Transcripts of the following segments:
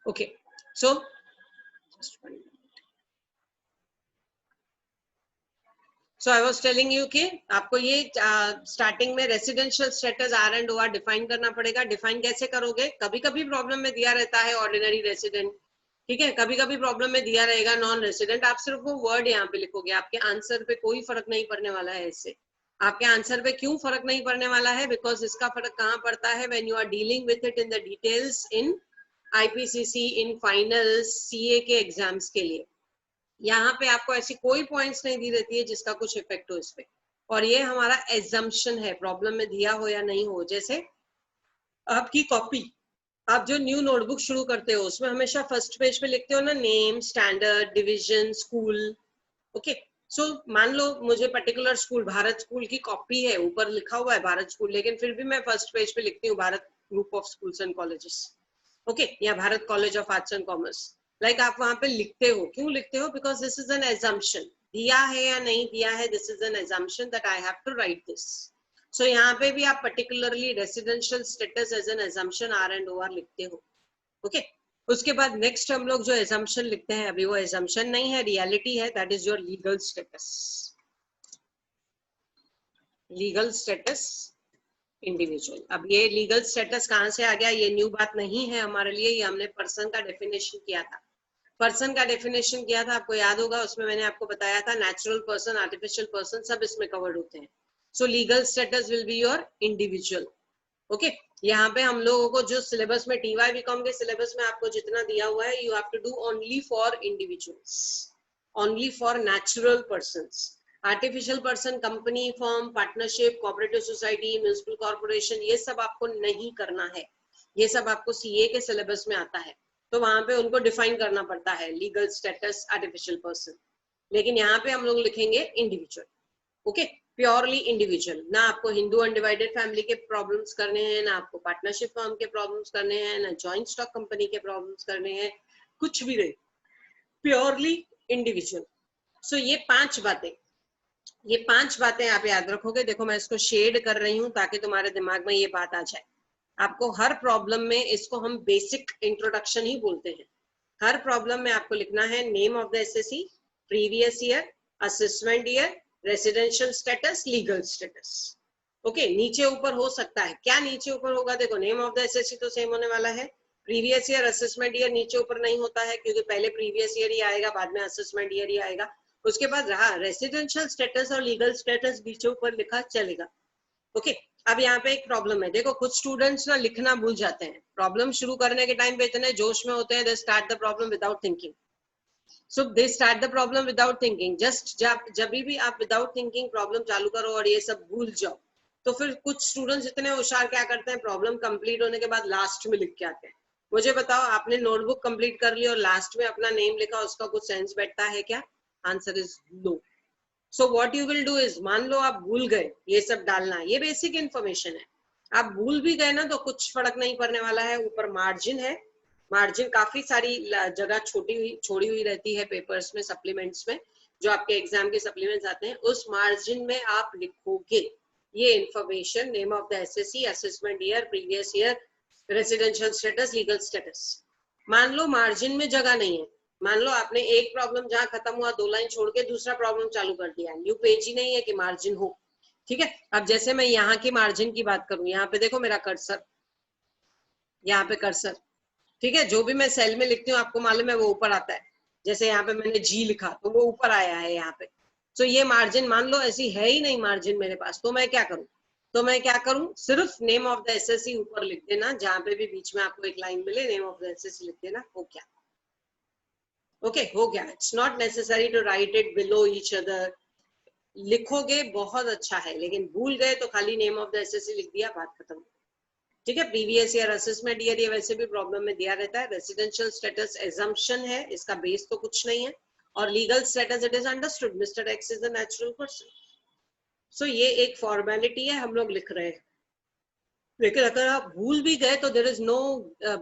Okay, so I was telling you कि आपको ये स्टार्टिंग में residential status R and O R define करना पड़ेगा. डिफाइन कैसे करोगे? कभी कभी प्रॉब्लम में दिया रहता है ऑर्डिनरी रेसिडेंट, ठीक है, कभी कभी प्रॉब्लम में दिया रहेगा नॉन रेसिडेंट. आप सिर्फ वो वर्ड यहाँ पे लिखोगे, आपके आंसर पे कोई फर्क नहीं पड़ने वाला है इससे. आपके आंसर पे क्यों फर्क नहीं पड़ने वाला है? बिकॉज इसका फर्क कहाँ पड़ता है? When you are dealing with it in the details in IPCC, in finals, CA के एग्जाम्स के लिए. यहाँ पे आपको ऐसी कोई पॉइंट्स नहीं दी रहती है जिसका कुछ इफेक्ट हो इस पे. और ये हमारा एजम्पशन है, प्रॉब्लम में दिया हो या नहीं हो. जैसे आपकी कॉपी, आप जो न्यू नोटबुक शुरू करते हो उसमें हमेशा फर्स्ट पेज पे लिखते हो ना name, standard, division, school. Okay, so मान लो मुझे पर्टिकुलर स्कूल, भारत स्कूल की कॉपी है, ऊपर लिखा हुआ है भारत स्कूल, लेकिन फिर भी मैं फर्स्ट पेज पे लिखती हूँ Bharat Group of Schools and Colleges, okay, या Bharat College of Arts and Commerce. Like आप वहां पे लिखते हो, क्यों लिखते हो? Because this is an assumption. दिया है या नहीं दिया है, this is an assumption that I have to write this. So यहाँ पे भी आप particularly residential status as an assumption R and O R लिखते हो. ओके, उसके बाद नेक्स्ट हम लोग जो एजम्पशन लिखते हैं, अभी वो एजम्पशन नहीं है, रियलिटी है. That is your legal status. Legal status individual. अब ये लीगल स्टेटस कहाँ से आ गया? ये न्यू बात नहीं है हमारे लिए, ये हमने पर्सन का डेफिनेशन किया था. पर्सन का डेफिनेशन किया था, आपको याद होगा, उसमें मैंने आपको बताया था नेचुरल पर्सन, आर्टिफिशियल पर्सन सब इसमें कवर्ड होते हैं. सो legal status will be your individual. Okay, यहाँ पे हम लोगों को जो सिलेबस में टीवाई बीकॉम के सिलेबस में आपको जितना दिया हुआ है, you have to do only for individuals, only for natural persons. Artificial person, company, firm, partnership, cooperative society, municipal corporation, ये सब आपको नहीं करना है. ये सब आपको सीए के सिलेबस में आता है, तो वहां पे उनको डिफाइन करना पड़ता है लीगल स्टेटस, आर्टिफिशियल पर्सन. लेकिन यहाँ पे हम लोग लिखेंगे इंडिविजुअल. Okay, purely individual. ना आपको हिंदू अनडिवाइडेड फैमिली के प्रॉब्लम्स करने हैं, ना आपको पार्टनरशिप फर्म के प्रॉब्लम्स करने हैं, ना जॉइंट स्टॉक कंपनी के प्रॉब्लम्स करने हैं, कुछ भी नहीं, प्योरली इंडिविजुअल. सो ये पांच बातें आप याद रखोगे. देखो मैं इसको शेड कर रही हूँ ताकि तुम्हारे दिमाग में ये बात आ जाए. आपको हर प्रॉब्लम में, इसको हम बेसिक इंट्रोडक्शन ही बोलते हैं, हर प्रॉब्लम में आपको लिखना है name of the assessee, previous year, assessment year, residential status, legal status. Okay, नीचे ऊपर हो सकता है. क्या नीचे ऊपर होगा? देखो नेम ऑफ द एसएससी तो सेम होने वाला है. प्रीवियस ईयर, असेसमेंट ईयर नीचे ऊपर नहीं होता है, क्योंकि पहले प्रीवियस ईयर ही आएगा, बाद में असेसमेंट ईयर ही आएगा. उसके बाद रहा रेसिडेंशियल स्टेटस और लीगल स्टेटस, नीचे ऊपर लिखा चलेगा. ओके, अब यहाँ पे एक प्रॉब्लम है. देखो कुछ स्टूडेंट्स ना लिखना भूल जाते हैं. प्रॉब्लम शुरू करने के टाइम पे इतने जोश में होते हैं, they start the problem without thinking. So they start the problem without thinking. Just जब भी आप विदाउट थिंकिंग प्रॉब्लम चालू करो और ये सब भूल जाओ, तो फिर कुछ स्टूडेंट्स इतने होशियार क्या करते हैं, प्रॉब्लम कंप्लीट होने के बाद लास्ट में लिख के आते हैं. मुझे बताओ, आपने नोटबुक कंप्लीट कर ली और लास्ट में अपना नेम लिखा, उसका कुछ सेंस बैठता है क्या? Answer is no. So what you will do is, मान लो आप भूल गए ये सब डालना, ये बेसिक इन्फॉर्मेशन है. आप भूल भी गए ना तो कुछ फर्क नहीं पड़ने वाला है. ऊपर मार्जिन है, मार्जिन काफी सारी जगह छोड़ी हुई रहती है पेपर्स में, सप्लीमेंट्स में, जो आपके एग्जाम के सप्लीमेंट्स आते हैं, उस मार्जिन में आप लिखोगे ये information, name of the assessee, assessment year, previous year, residential status, legal status. मान लो मार्जिन में जगह नहीं है, मान लो आपने एक प्रॉब्लम जहां खत्म हुआ 2 लाइन छोड़ के दूसरा प्रॉब्लम चालू कर दिया, न्यू पेज ही नहीं है कि मार्जिन हो. ठीक है, अब जैसे मैं यहाँ की मार्जिन की बात करूं, यहाँ पे देखो मेरा कर्सर, यहाँ पे कर्सर, ठीक है, जो भी मैं सेल में लिखती हूँ आपको मालूम है वो ऊपर आता है. जैसे यहाँ पे मैंने जी लिखा तो वो ऊपर आया है यहाँ पे. तो ये मार्जिन मान लो ऐसी है ही नहीं मार्जिन मेरे पास, तो मैं क्या करूं? सिर्फ नेम ऑफ द एसएससी ऊपर लिख देना, जहां पे भी बीच में आपको एक लाइन मिले नेम ऑफ द एसएससी लिख देना. हो क्या? ओके, हो गया. It's not necessary to write it below each other. लिखोगे बहुत अच्छा है, लेकिन भूल गए तो खाली नेम ऑफ द एसएससी लिख दिया, बात खत्म. ठीक है, प्रीवियस ईयर, असेसमेंट ईयर, ये वैसे भी प्रॉब्लम में दिया रहता है. रेसिडेंशियल स्टेटस एजम्पशन है, इसका बेस तो कुछ नहीं है. और legal status, it is understood, mister X is the natural person. So ये एक फॉर्मेलिटी है, हम लोग लिख रहे हैं. लेकिन अगर आप भूल भी गए तो there is no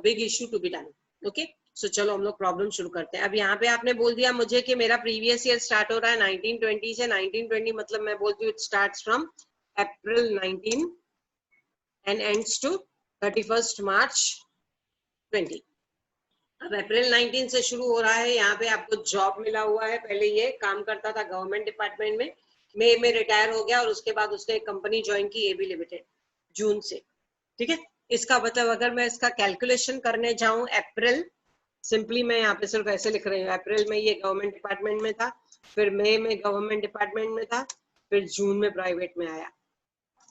big issue to be done. Okay, so चलो हम लोग प्रॉब्लम शुरू करते हैं. अब यहाँ पे आपने बोल दिया मुझे कि मेरा प्रीवियस ईयर स्टार्ट हो रहा है 1920 से. 1920 मतलब मैं बोलती हूँ it starts from April 19 and ends to 31st March 20. अब अप्रैल 19 से शुरू हो रहा है, यहाँ पे आपको जॉब मिला हुआ है। पहले ये काम करता था गवर्नमेंट डिपार्टमेंट में, मई में रिटायर हो गया और उसके बाद उसने एक कंपनी ज्वाइन की एबी लिमिटेड जून से। ठीक है, इसका मतलब अगर मैं इसका कैलकुलेशन करने जाऊं अप्रैल, सिंपली मैं यहाँ पे सिर्फ ऐसे लिख रही हूँ, अप्रैल में ये गवर्नमेंट डिपार्टमेंट में था, फिर मई में गवर्नमेंट डिपार्टमेंट में था, फिर जून में प्राइवेट में आया,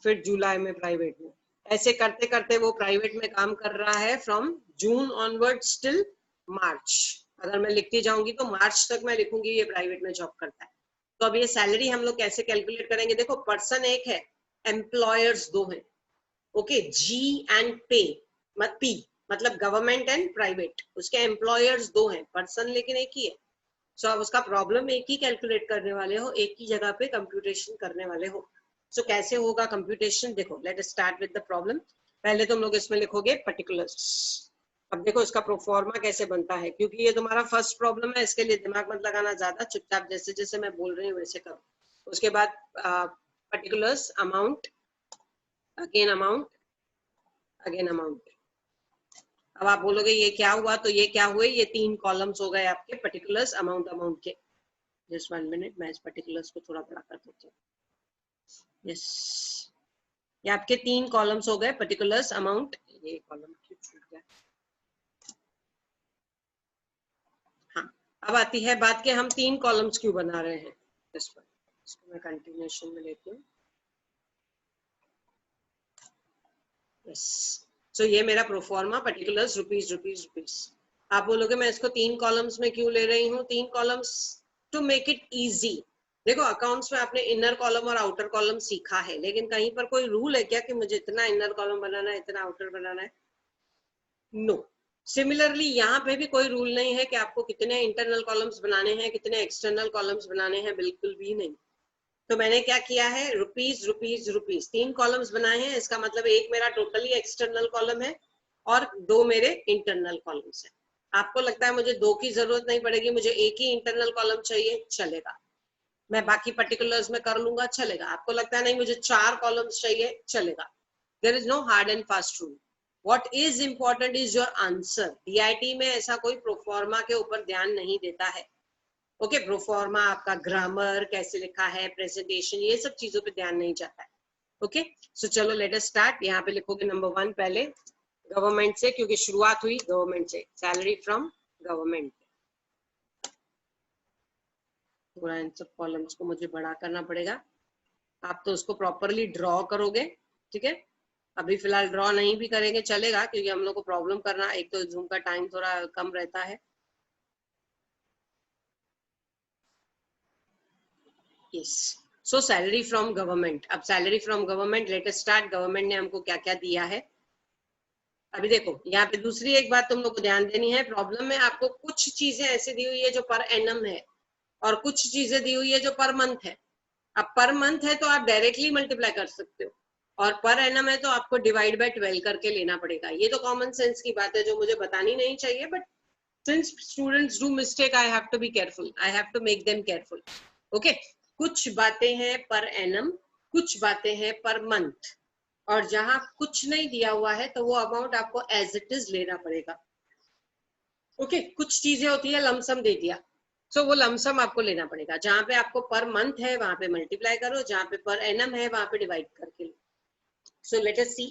फिर जुलाई में प्राइवेट में, ऐसे करते करते वो प्राइवेट में काम कर रहा है from June onwards till March. अगर मैं लिखती जाऊंगी तो मार्च तक मैं लिखूंगी ये प्राइवेट में जॉब करता है। तो अब ये सैलरी हम लोग कैसे कैलकुलेट करेंगे? देखो, पर्सन एक है, एम्प्लॉयर्स दो हैं। ओके, जी एंड पे, मत पी, मतलब गवर्नमेंट एंड प्राइवेट, उसके एम्प्लॉयर्स दो हैं, पर्सन लेकिन एक ही है। सो अब उसका प्रॉब्लम एक ही कैलकुलेट करने वाले हो, एक ही जगह पे कंप्यूटेशन करने वाले हो। सो कैसे होगा कंप्यूटेशन? देखो, late us start with the problem. पहले तुम लोग इसमें लिखोगे पर्टिकुलर्स। अब देखो इसका प्रोफॉर्मा कैसे बनता है, क्योंकि ये तुम्हारा फर्स्ट प्रॉब्लम है, इसके लिए दिमाग मत लगाना ज्यादा, चुपचाप जैसे जैसे मैं बोल रही हूँ वैसे करो। उसके बाद particulars, amount, again amount, again amount. अब आप बोलोगे ये क्या हुआ, तो ये क्या हुए, ये 3 कॉलम्स हो गए आपके पर्टिकुलर्स, अमाउंट, अमाउंट के। जस्ट 1 मिनट, मैं इस पर्टिकुलर्स को थोड़ा बड़ा कर देती हूँ। यस, ये आपके 3 कॉलम्स हो गए, पर्टिकुलर्स, अमाउंट। ये कॉलम क्यों छूट गया? हाँ, अब आती है बात कि हम 3 कॉलम्स क्यों बना रहे हैं। इस पर इसको मैं कंटिन्यूएशन में लेती हूँ। यस, सो ये मेरा proforma particulars, rupees rupees rupees. आप बोलोगे मैं इसको 3 कॉलम्स में क्यों ले रही हूँ? 3 columns to make it easy. देखो, अकाउंट्स में आपने इनर कॉलम और आउटर कॉलम सीखा है, लेकिन कहीं पर कोई रूल है क्या कि मुझे इतना इनर कॉलम बनाना है, इतना आउटर बनाना है? नो। सिमिलरली यहाँ पे भी कोई रूल नहीं है कि आपको कितने इंटरनल कॉलम्स बनाने हैं, कितने एक्सटर्नल कॉलम्स बनाने हैं, बिल्कुल भी नहीं। तो मैंने क्या किया है, रुपीज रुपीज रुपीज 3 कॉलम्स बनाए हैं। इसका मतलब एक मेरा टोटली एक्सटर्नल कॉलम है और 2 मेरे इंटरनल कॉलम्स हैं। आपको लगता है मुझे 2 की जरूरत नहीं पड़ेगी, मुझे एक ही इंटरनल कॉलम चाहिए, चलेगा, मैं बाकी पर्टिकुलर्स में कर लूंगा, चलेगा। आपको लगता है नहीं मुझे 4 कॉलम्स चाहिए, चलेगा। There is no hard and fast rule. What is important is your answer. DIT में ऐसा कोई प्रोफॉर्मा के ऊपर ध्यान नहीं देता है। ओके, प्रोफॉर्मा, आपका ग्रामर कैसे लिखा है, प्रेजेंटेशन, ये सब चीजों पे ध्यान नहीं जाता है। ओके, सो चलो लेट अस स्टार्ट। यहाँ पे लिखोगे नंबर 1 पहले गवर्नमेंट से, क्योंकि शुरुआत हुई गवर्नमेंट से, सैलरी फ्रॉम गवर्नमेंट। पूरा इन सब कॉलम्स को मुझे बड़ा करना पड़ेगा, आप तो उसको प्रॉपरली ड्रॉ करोगे। ठीक है, अभी फिलहाल ड्रॉ नहीं भी करेंगे चलेगा, क्योंकि हम लोग को प्रॉब्लम करना, एक तो जूम का टाइम थोड़ा कम रहता है। Yes, so salary from government. अब salary from government, let us start. Government ने हमको क्या क्या दिया है, अभी देखो यहाँ पे दूसरी एक बात तुम लोग को ध्यान देनी है। प्रॉब्लम में आपको कुछ चीजें ऐसी दी हुई है जो पर एनम है, और कुछ चीजें दी हुई है जो पर मंथ है। अब पर मंथ है तो आप डायरेक्टली मल्टीप्लाई कर सकते हो, और पर एनम है तो आपको डिवाइड बाय 12 करके लेना पड़ेगा। ये तो कॉमन सेंस की बात है जो मुझे बतानी नहीं चाहिए, but since students do mistake, I have to be careful, I have to make them careful. Okay, कुछ बातें हैं पर एनम, कुछ बातें हैं पर मंथ, और जहां कुछ नहीं दिया हुआ है तो वो अमाउंट आपको एज इट इज लेना पड़ेगा। ओके, कुछ चीजें होती है लमसम दे दिया, सो वो लमसम आपको लेना पड़ेगा। जहां पे आपको पर मंथ है वहां पे मल्टीप्लाई करो, जहां पे पर एनम है वहां पे डिवाइड करके लो। So let us see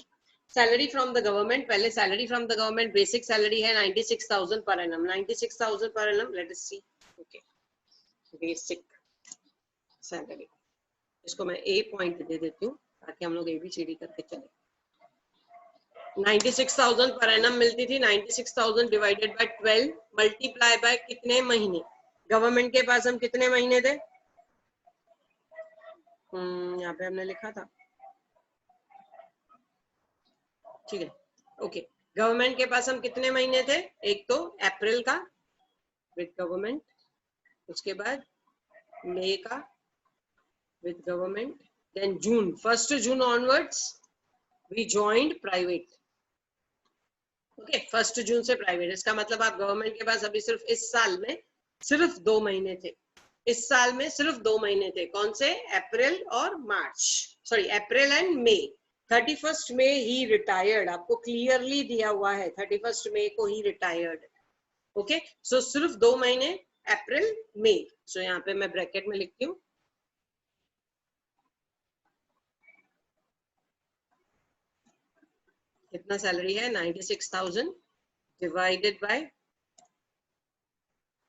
salary from the government. पहले salary from the government, basic salary है 96,000 per annum, 96,000 per annum. Let us see, okay, basic salary, इसको मैं ए पॉइंट दे देती हूँ ताकि हम लोग एबीसीडी करके चले। 96,000 पर एनम मिलती थी, 96,000 डिवाइडेड बाय 12 मल्टीप्लाई बाय कितने महीने। गवर्नमेंट के पास हम कितने महीने थे, यहाँ पे हमने लिखा था, ठीक है, ओके। गवर्नमेंट के पास हम कितने महीने थे, एक तो अप्रैल का विद गवर्नमेंट, उसके बाद मई का with government, then June, 1 June onwards we joined private. Okay, 1 जून से प्राइवेट, इसका मतलब आप गवर्नमेंट के पास अभी सिर्फ इस साल में सिर्फ 2 महीने थे। इस साल में सिर्फ 2 महीने थे, कौन से, अप्रैल और March, sorry April and May. 31 मई ही रिटायर्ड, आपको क्लियरली दिया हुआ है 31 मई को ही रिटायर्ड। ओके, सो सिर्फ 2 महीने अप्रैल मई। सो यहाँ पे मैं ब्रैकेट में लिखती हूँ, कितना सैलरी है 96,000 divided by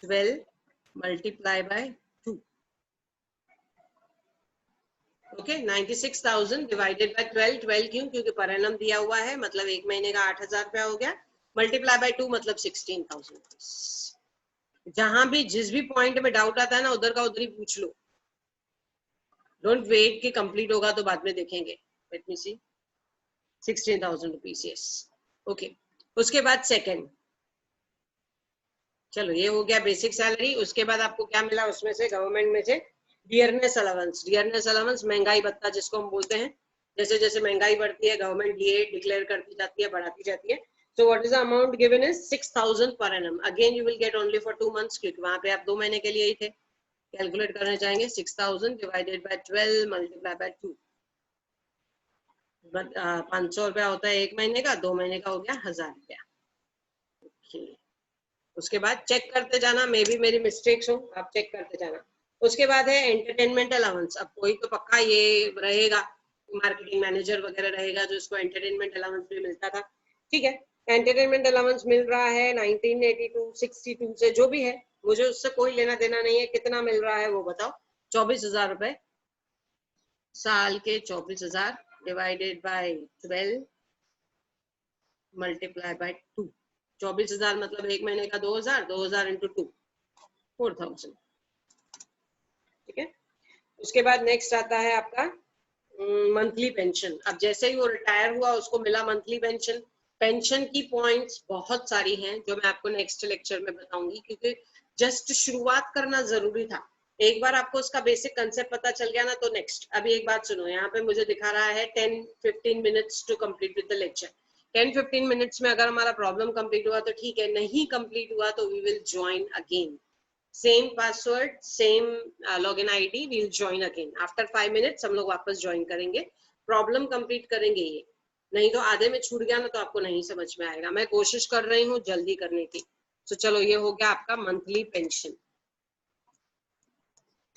12 multiply by 2। Okay, 96,000 divided by 12। 12 क्यों? क्योंकि पर एनम दिया हुआ है, मतलब एक महीने का 8,000 रुपया हो गया, मल्टीप्लाई बाय 2 मतलब 16,000। जहां भी जिस भी पॉइंट में डाउट आता है ना, उधर का उधर ही पूछ लो, डोंट वेट कि कंप्लीट होगा तो बाद में देखेंगे। लेट मी सी, 16,000 रुपीज, यस। ओके, उसके बाद सेकंड, चलो ये हो गया बेसिक सैलरी। उसके बाद आपको क्या मिला उसमें से, गवर्नमेंट में से डियरनेस अलाउंस। डियरनेस अलाउंस महंगाई भत्ता जिसको हम बोलते हैं, जैसे जैसे महंगाई बढ़ती है गवर्नमेंट डीए डिक्लेयर करती जाती है, बढ़ाती जाती है। So what is the amount given is 6,000 per annum. Again you will get only for 2 months, क्योंकि वहां पे आप 2 महीने के लिए ही थे। कैलकुलेट करना चाहेंगे, 6,000 डिवाइडेड बाय 12 मल्टीप्लाई बाय 2, 500 रुपया होता है एक महीने का, 2 महीने का हो गया 1,000 रुपया। okay. उसके बाद चेक करते जाना, मे भी मेरी मिस्टेक्स हो, आप चेक करते जाना। उसके बाद है एंटरटेनमेंट अलाउंस। अब कोई तो पक्का ये रहेगा, मार्केटिंग मैनेजर वगैरह रहेगा जो इसको एंटरटेनमेंट अलाउंस भी मिलता था। ठीक है, एंटरटेनमेंट अलाउंस मिल रहा है 1982 62 से, जो भी है, मुझे उससे कोई लेना देना नहीं है। कितना मिल रहा है वो बताओ, 24,000 रुपए साल के, 24,000 डिवाइडेड बाय 12 मल्टीप्लाई बाय 2। 24,000 मतलब एक महीने का 2,000, 2,000 इंटू 2, 4,000। ठीक है, उसके बाद नेक्स्ट आता है आपका मंथली पेंशन। अब जैसे ही वो रिटायर हुआ उसको मिला मंथली पेंशन। पेंशन की पॉइंट्स बहुत सारी हैं जो मैं आपको नेक्स्ट लेक्चर में बताऊंगी, क्योंकि जस्ट शुरुआत करना जरूरी था। एक बार आपको उसका बेसिक कंसेप्ट पता चल गया ना, तो नेक्स्ट। अभी एक बात सुनो, यहाँ पे मुझे दिखा रहा है 10-15 minutes to complete with the lecture. 10-15 minutes में अगर हमारा प्रॉब्लम कंप्लीट हुआ तो ठीक है, नहीं कंप्लीट हुआ तो we will join again, same password, same login ID, we'll join again. After 5 minutes हम लोग वापस ज्वाइन करेंगे, प्रॉब्लम कंप्लीट करेंगे ये। नहीं तो आधे में छूट गया ना तो आपको नहीं समझ में आएगा। मैं कोशिश कर रही हूँ जल्दी करने की। तो चलो, ये हो गया आपका मंथली पेंशन,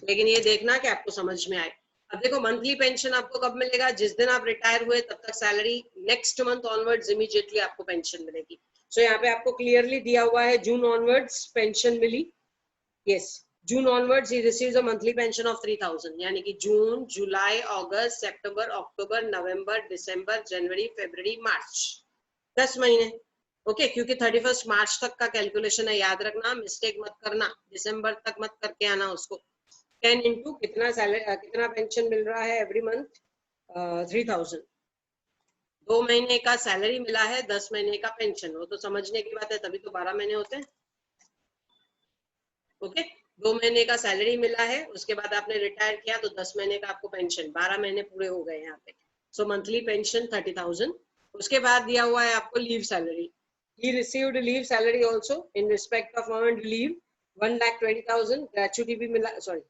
लेकिन ये देखना कि आपको समझ में आए। अब देखो, मंथली पेंशन आपको कब मिलेगा, जिस दिन आप रिटायर हुए तब तक salary, next month onwards immediately आपको पेंशन मिलेगी। सो यहाँ पे आपको क्लियरली दिया हुआ है जून onwards pension milli. Yes, June onwards he receives a monthly pension of 3,000, यानी कि जून, जुलाई, अगस्त, सितंबर, अक्टूबर, नवंबर, दिसंबर, जनवरी, फरवरी, मार्च, 10 महीने। ओके, क्योंकि 31 मार्च तक का कैलकुलेशन है, याद रखना, मिस्टेक मत करना, दिसंबर तक मत करके आना उसको। 10 इंटू कितना सैलरी, कितना पेंशन मिल रहा है एवरी मंथ, 3,000। 2 महीने का सैलरी मिला है, 10 महीने का पेंशन, वो तो समझने की बात है, तभी तो 12 महीने होते हैं। ओके, 2 महीने का सैलरी मिला है, उसके बाद आपने रिटायर किया तो 10 महीने का आपको पेंशन, 12 महीने पूरे हो गए यहाँ पे। सो मंथली पेंशन 30,000। उसके बाद दिया हुआ है आपको leave salary. He received leave salary also in respect of earned leave 1,20,000। Gratuity भी मिला, सॉरी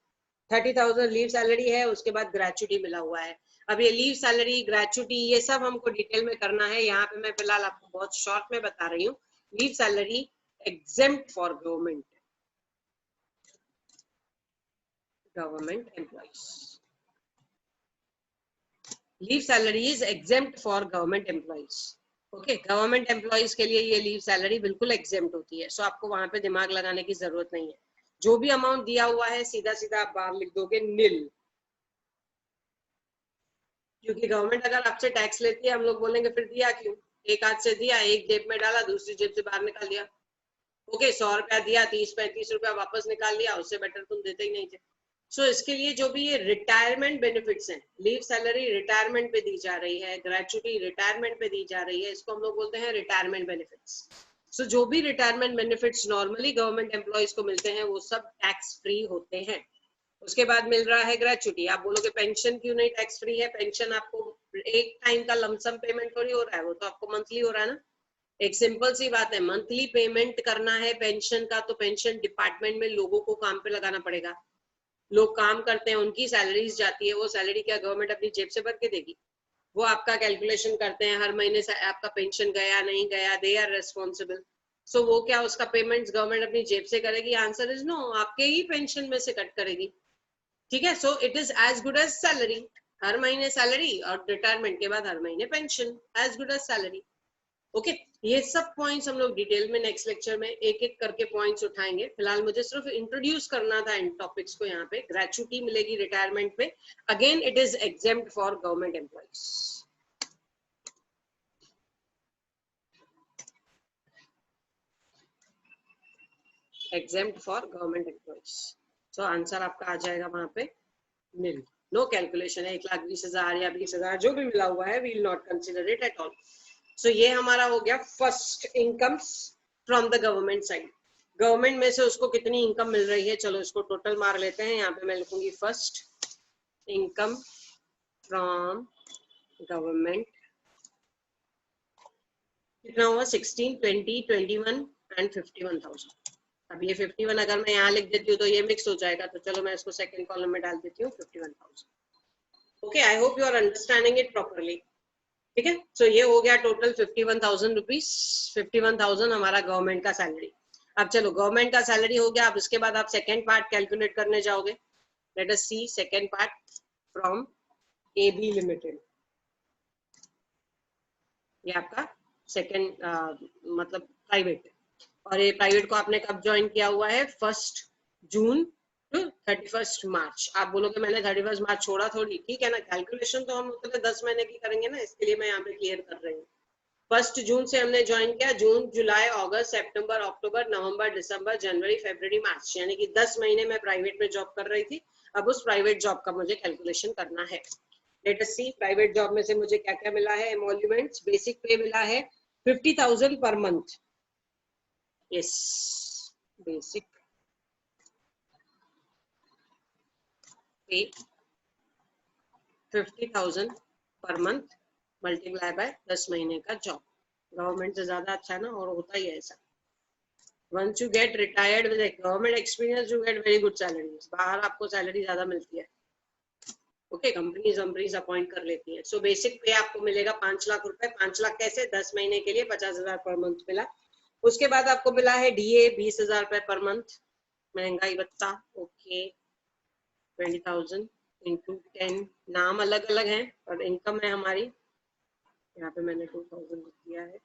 30,000 लीव सैलरी है, उसके बाद ग्रेचुटी मिला हुआ है। अब ये लीव सैलरी, ग्रेचुटी, ये सब हमको डिटेल में करना है। यहाँ पे मैं फिलहाल आपको बहुत शॉर्ट में बता रही हूँ। Leave salary exempt for government employees, leave salary is exempt for government employees. Okay, government employees के लिए ये लीव सैलरी बिल्कुल एग्जेम्प्ट होती है। सो आपको वहां पे दिमाग लगाने की जरूरत नहीं है, जो भी अमाउंट दिया हुआ है सीधा सीधा आप बाहर लिख दोगे नील। क्योंकि गवर्नमेंट अगर आपसे टैक्स लेती है, हम लोग बोलेंगे फिर दिया क्यों, एक हाथ से दिया, एक जेब में डाला, दूसरी जेब से बाहर निकाल दिया। ओके, 100 रुपया दिया, 30-35 रुपया वापस निकाल लिया, उससे बेटर तुम देते ही नहीं थे। सो इसके लिए जो भी ये रिटायरमेंट बेनिफिट्स हैं, लीव सैलरी रिटायरमेंट पे दी जा रही है, ग्रेचुटी रिटायरमेंट पे दी जा रही है, इसको हम लोग बोलते हैं रिटायरमेंट बेनिफिट्स। सो जो भी retirement benefits normally government employees को मिलते हैं वो सब टैक्स फ्री होते हैं। उसके बाद मिल रहा है ग्रेचुटी। आप बोलोगे पेंशन क्यों नहीं टैक्स फ्री है? पेंशन आपको एक टाइम का लमसम पेमेंट थोड़ी हो रहा है, वो तो आपको मंथली हो रहा है ना। एक सिंपल सी बात है, मंथली पेमेंट करना है पेंशन का तो पेंशन डिपार्टमेंट में लोगों को काम पे लगाना पड़ेगा। लोग काम करते हैं, उनकी सैलरीज जाती है, वो सैलरी क्या गवर्नमेंट अपनी जेब से भर के देगी? वो आपका कैलकुलेशन करते हैं हर महीने से, आपका पेंशन गया नहीं गया, दे आर रेस्पॉन्सिबल। सो वो क्या उसका पेमेंट्स गवर्नमेंट अपनी जेब से करेगी? आंसर इज नो, आपके ही पेंशन में से कट करेगी। ठीक है, so it is as good as salary, हर महीने सैलरी और रिटायरमेंट के बाद हर महीने pension, as good as salary. Okay, ये सब पॉइंट्स हम लोग डिटेल में नेक्स्ट लेक्चर में एक एक करके पॉइंट्स उठाएंगे। फिलहाल मुझे सिर्फ इंट्रोड्यूस करना था इन टॉपिक्स को। यहाँ पे ग्रेचुटी मिलेगी रिटायरमेंट पे, again it is exempt for government employees. Exempt for government employees. So answer आपका आ जाएगा वहां पे मिल, नो कैलकुलेशन है। 1,20,000 या 20,000 जो भी मिला हुआ है, we will not consider it at all. So ये हमारा हो गया first incomes from the government side. Government में से उसको कितनी इनकम मिल रही है, चलो इसको टोटल मार लेते हैं। यहाँ पे मैं लिखूंगी फर्स्ट इनकम फ्रॉम गवर्नमेंट, कितना हुआ? 16, 20, 21 एंड 51,000। अब ये 51 अगर मैं यहाँ लिख देती हूँ तो ये मिक्स हो जाएगा, तो चलो मैं इसको सेकंड कॉलम में डाल देती हूँ 51,000। Okay, I hope you are understanding it properly. ठीक है, सो ये हो गया टोटल 51,000 रुपीज। 51,000 हमारा गवर्नमेंट का सैलरी। अब चलो गवर्नमेंट का सैलरी हो गया, अब इसके बाद आप सेकेंड पार्ट कैलकुलेट करने जाओगे। Let us see second part from AB limited. ये आपका सेकेंड मतलब प्राइवेट, और ये प्राइवेट को आपने कब ज्वाइन किया हुआ है? 1 जून टू 31 मार्च। आप बोलोगे मैंने 31 मार्च छोड़ा थोड़ी, ठीक है ना, कैलकुलेशन तो हम उतने 10 महीने की करेंगे ना, इसके लिए मैं यहाँ पे क्लियर कर रही हूँ। 1 जून से हमने ज्वाइन किया, जून, जुलाई, अगस्त, सितंबर, अक्टूबर, नवंबर, दिसंबर, जनवरी, फरवरी, मार्च, यानी कि 10 महीने में प्राइवेट में जॉब कर रही थी। अब उस प्राइवेट जॉब का मुझे कैलकुलेशन करना है। लेट अस सी प्राइवेट जॉब में से मुझे क्या क्या मिला है। एमोल्यूमेंट्स, बेसिक पे मिला है 50,000 पर मंथ। यस, बेसिक पे 50,000 पर मंथ मल्टीप्लाई बाय 10 महीने का जॉब। गवर्नमेंट से ज्यादा अच्छा है ना, और होता ही है ऐसा। Once you get retired with a government experience, you get very good salaries. बाहर आपको सैलरी ज्यादा मिलती है। ओके, कंपनीज अपॉइंट कर लेती है। सो बेसिक पे आपको मिलेगा 5 लाख रुपए। 5 लाख कैसे? 10 महीने के लिए 50,000 पर मंथ मिला। उसके बाद आपको मिला है DA 20,000 रुपए पर मंथ, महंगाई भत्ता। ओके, 20,000 इंटू 10, नाम अलग अलग है और इनकम है हमारी, यहाँ पे मैंने 2,000 लिख दिया है।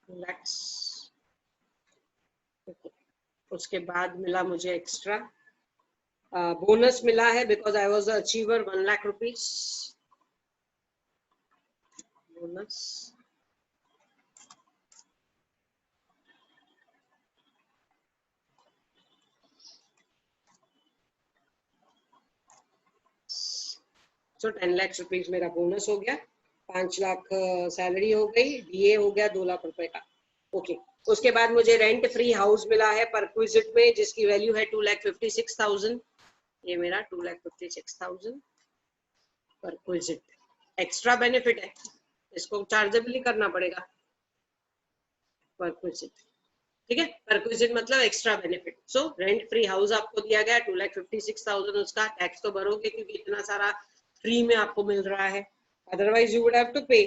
लैक्स। उसके बाद मिला मुझे एक्स्ट्रा बोनस मिला है, because I was achiever 1 lakh rupees bonus. So 10 lakh rupees मेरा बोनस हो गया। 5 लाख सैलरी हो गई, DA हो गया 2 लाख रुपए का। ओके, उसके बाद मुझे रेंट फ्री हाउस मिला है परक्विजिट में, जिसकी वैल्यू है 2,56,000। ये मेरा 2,56,000 परक्विजिट एक्स्ट्रा बेनिफिट है, इसको चार्जेबल ही करना पड़ेगा। परक्विजिट, ठीक है, परक्विजिट मतलब extra benefit. So rent free house आपको दिया गया 2,56,000, उसका टैक्स तो भरोगे क्योंकि इतना सारा फ्री में आपको मिल रहा है। Otherwise you would have to pay,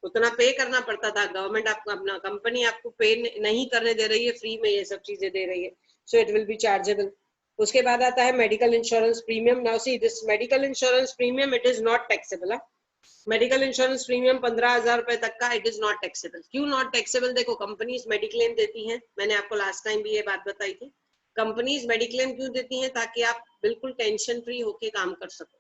उतना पे करना पड़ता था। गवर्नमेंट आपको, अपना कंपनी आपको पे नहीं करने दे रही है, फ्री में ये सब चीजें दे रही है, so it will be chargeable. उसके बाद आता है medical insurance premium. Now see this medical insurance premium, it is not taxable. Medical insurance premium 15,000 रुपए तक का, इट इज नॉट टैक्सेबल। क्यों नॉट टैक्सेबल? देखो, कंपनीज मेडिक्लेम देती हैं, मैंने आपको लास्ट टाइम भी ये बात बताई थी। कंपनीज मेडिक्लेम क्यों देती हैं? ताकि आप बिल्कुल टेंशन फ्री होके काम कर सको।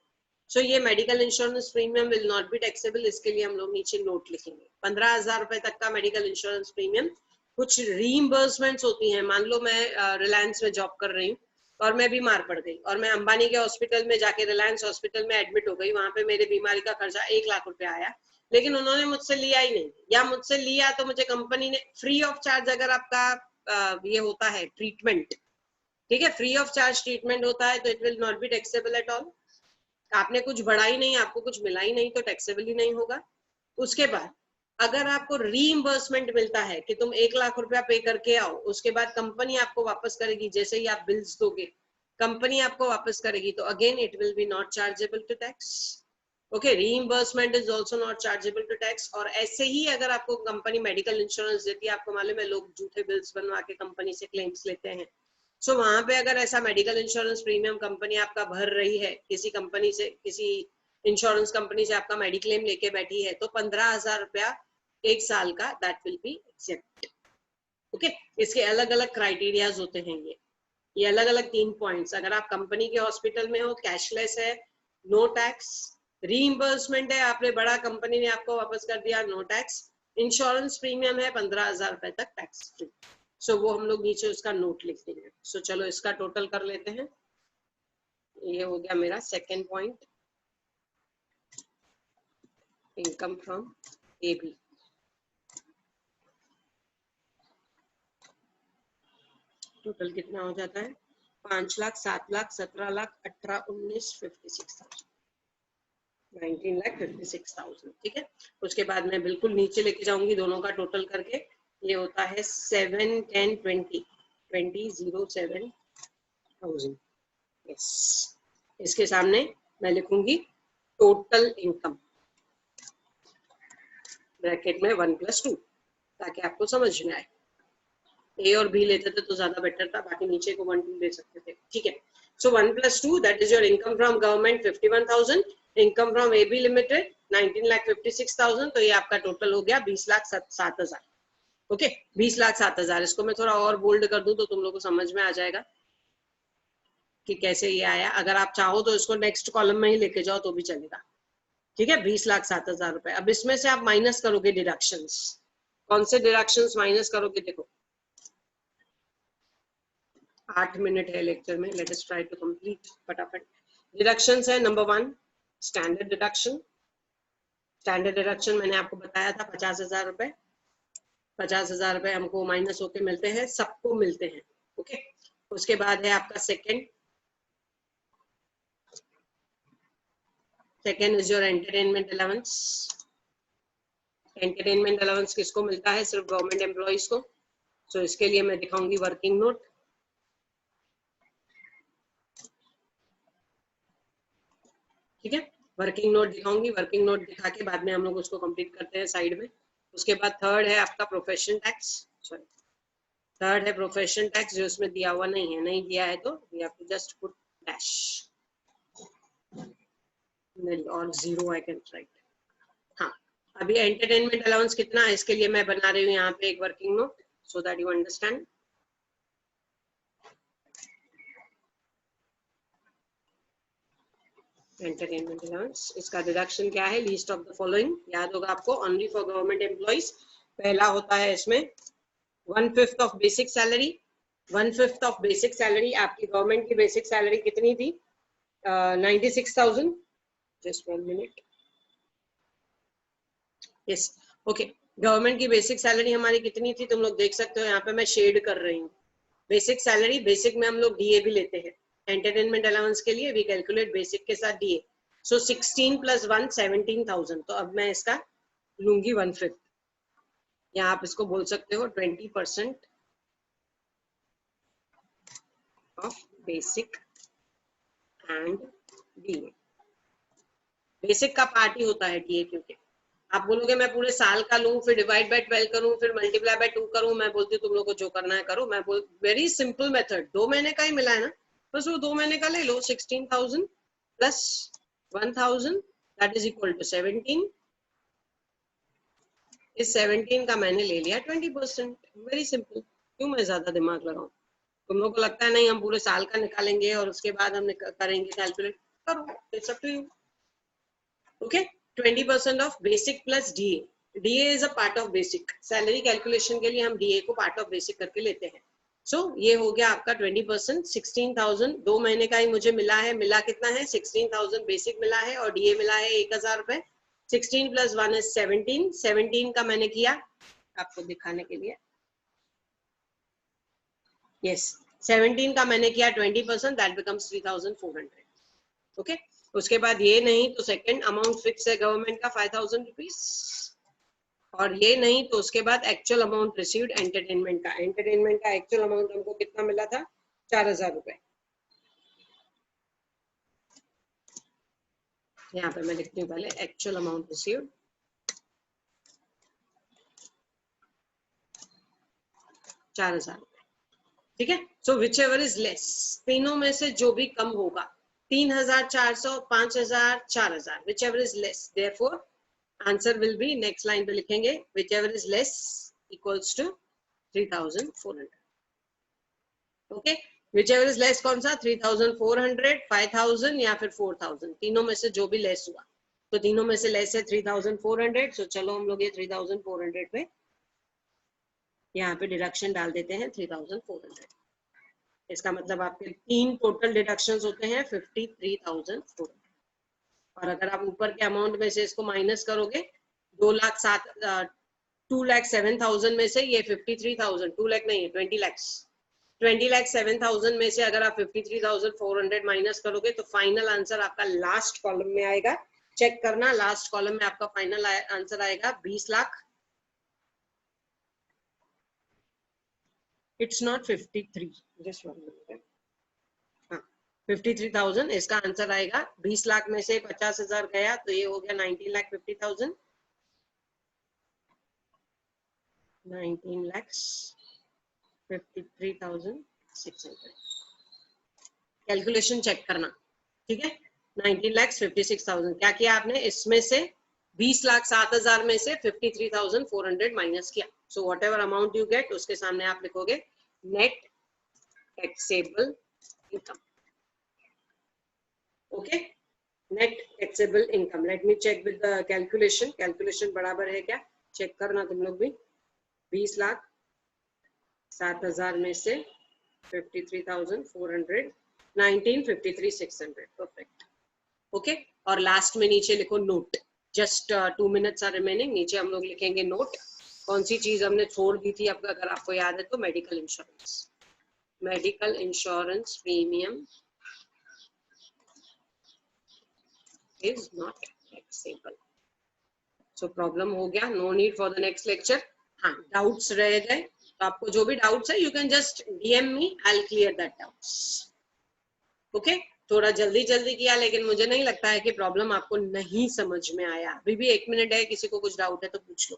सो ये medical insurance premium will not be taxable. इसके लिए हम लोग नीचे नोट लिखेंगे 15,000 रुपए तक का मेडिकल इंश्योरेंस प्रीमियम। कुछ रीइंबर्समेंट्स होती हैं, मान लो मैं रिलायंस में जॉब कर रही हूँ और मैं बीमार पड़ गई और मैं अंबानी के हॉस्पिटल में जाके, रिलायंस हॉस्पिटल में एडमिट हो गई, वहां पे मेरे बीमारी का खर्चा 1 लाख रुपए आया, लेकिन उन्होंने मुझसे लिया ही नहीं, या मुझसे लिया तो मुझे कंपनी ने फ्री ऑफ चार्ज, अगर आपका ये होता है ट्रीटमेंट, ठीक है, फ्री ऑफ चार्ज ट्रीटमेंट होता है, तो it will not be taxable at all. आपने कुछ बढ़ा ही नहीं, आपको कुछ मिला ही नहीं, तो टैक्सेबल ही नहीं होगा। उसके बाद अगर आपको रीइंबर्समेंट मिलता है कि तुम 1 लाख रुपया पे करके आओ, उसके बाद कंपनी आपको वापस करेगी, जैसे ही आप बिल्स दोगे कंपनी आपको वापस करेगी, तो again it will be not chargeable to tax. Okay, reimbursement is also not chargeable to tax. और ऐसे ही अगर आपको कंपनी मेडिकल इंश्योरेंस देती है, आपको मालूम है लोग झूठे बिल्स बनवा के कंपनी से क्लेम्स लेते हैं, सो वहां पे अगर ऐसा मेडिकल इंश्योरेंस प्रीमियम कंपनी आपका भर रही है, किसी कंपनी से, किसी इंश्योरेंस कंपनी से आपका मेडिक्लेम लेके बैठी है, तो 15,000 रुपया एक साल का that will be except. Okay, इसके अलग अलग क्राइटेरियाज होते हैं। ये अलग अलग 3 पॉइंट्स। अगर आप कंपनी के हॉस्पिटल में हो, कैशलेस है, नो टैक्स। रीइंबर्समेंट है, आपने बड़ा कंपनी ने आपको वापस कर दिया, नो टैक्स। इंश्योरेंस प्रीमियम है 15,000 रुपए तक टैक्स फ्री। सो वो हम लोग नीचे उसका नोट लिख देंगे। सो चलो इसका टोटल कर लेते हैं। ये हो गया मेरा second point, income from AB. Total कितना हो जाता है? 5 लाख, 7 लाख, 17 लाख, 18, 19, 56,000, 19,56,000। ठीक है, उसके बाद मैं बिल्कुल नीचे लेके जाऊंगी दोनों का टोटल करके। ये होता है 7, 10, 20, 20,07,000। यस, इसके सामने मैं लिखूंगी टोटल इनकम ब्रैकेट में 1+2, ताकि आपको समझ में आए। ए और बी लेते थे तो ज्यादा बेटर था, बाकी नीचे को 1, 2 ले सकते थे। ठीक है, so 1+2 that is your income from government 51,000, income from AB limited 19,56,000। तो ये आपका टोटल हो गया 20,07,000। ओके, 20,07,000। इसको मैं थोड़ा और बोल्ड कर दूं तो तुम लोग को समझ में आ जाएगा कि कैसे ये आया। अगर आप चाहो तो इसको नेक्स्ट कॉलम में ही लेके जाओ तो भी चलेगा। ठीक है, 20,07,000 रुपए। अब इसमें से आप माइनस करोगे डिडक्शंस। कौन से डिडक्शंस माइनस करोगे? देखो 8 मिनट है लेक्चर में, let us try to complete फटाफट। डिडक्शंस है, number 1 standard deduction. Standard deduction मैंने आपको बताया था 50,000 रुपए। 50,000 रुपए हमको माइनस होके मिलते हैं, सबको मिलते हैं। ओके, उसके बाद है आपका second is your entertainment allowance. Entertainment allowance किसको मिलता है? सिर्फ गवर्नमेंट एम्प्लॉइज को। सो इसके लिए मैं दिखाऊंगी वर्किंग नोट। ठीक है, वर्किंग नोट दिखाऊंगी। वर्किंग नोट दिखा के बाद में हम लोग उसको कंप्लीट करते हैं साइड में। उसके बाद थर्ड है आपका प्रोफेशन टैक्स। सॉरी, थर्ड है प्रोफेशन टैक्स, जो इसमें दिया हुआ नहीं है। नहीं दिया है तो we have to just put dash और 0 आई कैन राइट। हाँ, अभी एंटरटेनमेंट अलाउंस कितना है इसके लिए मैं बना रही हूँ यहाँ पे एक working note, so that you understand. Entertainment allowance, इसका डिडक्शन क्या है? लीस्ट ऑफ द फॉलोइंग, याद होगा आपको, ओनली फॉर गवर्नमेंट एम्प्लॉइज। पहला होता है इसमें 1/5 of basic salary. 1/5 of basic salary. आपकी गवर्नमेंट की बेसिक सैलरी कितनी थी? 96,000। Just 1 minute. Yes, okay, government की बेसिक सैलरी हमारी कितनी थी? तुम लोग देख सकते हो यहाँ पे मैं शेड कर रही हूँ। बेसिक सैलरी, बेसिक में हम लोग डीए भी लेते हैं। एंटरटेनमेंट अलाउंस के लिए वी कैलकुलेट बेसिक के साथ डीए। सो 16 + 1 17,000। तो अब मैं इसका लूंगी 1/5, या आप इसको बोल सकते हो 20% of basic and DA. Basic का पार्ट ही होता है डीए, क्योंकि आप बोलोगे मैं पूरे साल का लूं, फिर डिवाइड बाय 12 करूं, फिर मल्टीप्लाई बाय 2 करूं। मैं बोलती हूँ तुम लोग को जो करना है करो। मैं बोल वेरी सिंपल मेथड, 2 महीने का ही मिला है ना, बस वो 2 महीने का ले लो। 16,000 plus 1,000 that is equal to 17। इस 17 का मैंने ले लिया 20%। वेरी सिंपल, क्यों मैं ज्यादा दिमाग लगाऊं? तुम लोग को लगता है नहीं हम पूरे साल का निकालेंगे और उसके बाद हम करेंगे कैलकुलेट, करो, it's up to you. Okay, 20% of basic plus DA. DA is a part of basic. Salary calculation के लिए हम डीए को पार्ट ऑफ बेसिक करके लेते हैं। सो ये हो गया आपका 20%। 16,000 2 महीने का ही मुझे मिला है। मिला कितना है? 16,000 बेसिक मिला है और डीए मिला है 1,000 रुपए। 16 + 1 is 17। 17 का मैंने किया आपको दिखाने के लिए, यस, 17 का मैंने किया 20%, दैट बिकम्स 3,400। ओके, उसके बाद ये नहीं तो सेकंड अमाउंट फिक्स है गवर्नमेंट का 5,000 रुपीज, और ये नहीं तो उसके बाद एक्चुअल अमाउंट रिसीव्ड एंटरटेनमेंट का। एंटरटेनमेंट का एक्चुअल अमाउंट हमको कितना मिला था? 4,000 रुपए। यहाँ पे मैं लिखती हूँ पहले एक्चुअल अमाउंट रिसीव्ड, 4000, ठीक है। सो विच एवर इज लेस, तीनों में से जो भी कम होगा, 3400, 5000, 4000, whichever is less, therefore answer will be, next line पे लिखेंगे whichever is less equals to 3400, okay. Whichever is less कौन सा, 3400, 5000 या फिर 4000, तीनों में से जो भी लेस हुआ, तो तीनों में से लेस है 3400। सो चलो हम लोग ये 3400 पे यहाँ पे डिडक्शन डाल देते हैं 3400। इसका मतलब आपके 3 टोटल डिडक्शंस होते हैं 53,400। और अगर आप ऊपर के अमाउंट में से इसको माइनस करोगे, 2,07,000 में से ये 53,000, 2 लाख नहीं है 20,07,000 में से अगर आप 53,400 माइनस करोगे तो फाइनल आंसर आपका लास्ट कॉलम में आएगा। चेक करना, लास्ट कॉलम में आपका फाइनल आंसर आएगा 20 lakh. It's not 53, just 1 minute, हाँ 53,000 इसका आंसर आएगा। 20 लाख में से 50,000 गया तो ये हो गया 19,50,000, 19,53,600। कैलकुलेशन चेक करना, ठीक है। 19,56,000 क्या किया आपने, इसमें से 20,07,000 में से 53,400 माइनस किया। So whatever amount you get, उसके सामने आप लिखोगे net taxable income, okay, net taxable income. Let me check with the calculation, calculation बराबर है क्या, चेक करना तुम लोग भी। 20,07,000 में से 53,400, 19,53,600, परफेक्ट, ओके। और लास्ट में नीचे लिखो note, just 2 minutes are remaining, नीचे हम लोग लिखेंगे नोट। कौन सी चीज हमने छोड़ दी थी, अब अगर आपको याद है तो medical insurance, medical insurance premium is not taxable. So problem हो गया, no need for the next lecture. हाँ, doubts रह गए तो आपको जो भी doubts है you can just DM me, I'll clear that doubts. Okay? थोड़ा जल्दी जल्दी किया, लेकिन मुझे नहीं लगता है कि प्रॉब्लम आपको नहीं समझ में आया। अभी भी 1 मिनट है, किसी को कुछ डाउट है तो पूछ लो।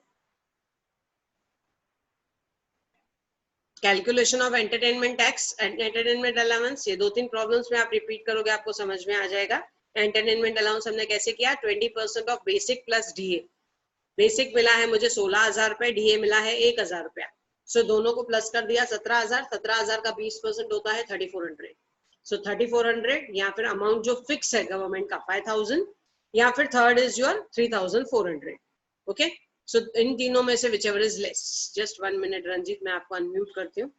Calculation of entertainment tax and entertainment allowance, ये 2-3 प्रॉब्लम्स में आप रिपीट करोगे आपको समझ में आ जाएगा। एंटरटेनमेंट अलाउंस हमने कैसे किया, 20% of basic plus DA. Basic मिला है मुझे 16,000 रुपए, डीए मिला है 1,000 रुपया। सो दोनों को प्लस कर दिया 17,000, 17,000 का 20% होता है 3,400। सो 3,400 या फिर अमाउंट जो फिक्स है गवर्नमेंट का 5,000, या फिर third is your 3,400, okay. So इन तीनों में से whichever is less, just 1 minute Ranjit, मैं आपको अनम्यूट करती हूँ।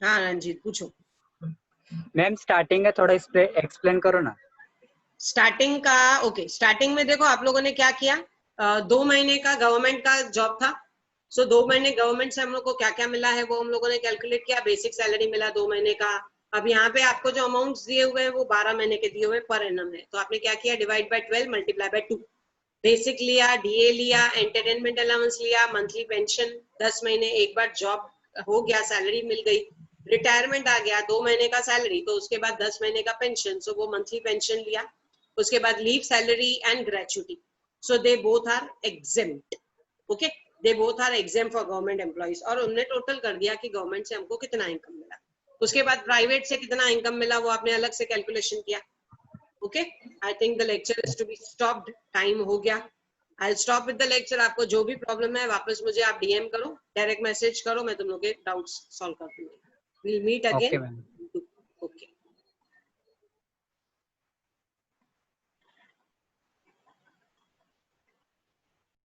हाँ रंजीत पूछो। मैम स्टार्टिंग है, थोड़ा एक्सप्लेन करो ना। स्टार्टिंग का, ओके, स्टार्टिंग में देखो आप लोगों ने क्या किया, 2 महीने का गवर्नमेंट का जॉब था। सो 2 महीने गवर्नमेंट से हम लोग को क्या क्या मिला है वो हम लोगों ने कैलकुलेट किया। बेसिक सैलरी मिला 2 महीने का। अब यहाँ पे आपको जो अमाउंट्स दिए हुए हैं वो 12 महीने के दिए हुए पर एनम है, तो आपने क्या किया, divide by 12 multiply by 2। Basic लिया, डीए लिया, एंटरटेनमेंट अलाउंस लिया, मंथली पेंशन, 10 महीने एक बार जॉब हो गया, सैलरी मिल गई, रिटायरमेंट आ गया, 2 महीने का सैलरी, तो उसके बाद 10 महीने का पेंशन, सो वो मंथली पेंशन लिया। उसके बाद leave, salary and gratuity, so they both are exempt, okay, they both are exempt for government employees. और उन्होंने टोटल कर दिया कि गवर्नमेंट से हमको कितना इनकम मिला। उसके बाद प्राइवेट से कितना इनकम मिला वो आपने अलग से कैलकुलेशन किया, okay. I think the lecture is to be stopped, time हो गया। I stop with the lecture. आपको जो भी प्रॉब्लम है वापस मुझे आप डीएम करो, डायरेक्ट मैसेज करो, मैं तुम लोग के डाउट्स सॉल्व कर दूंगी। Will meet again.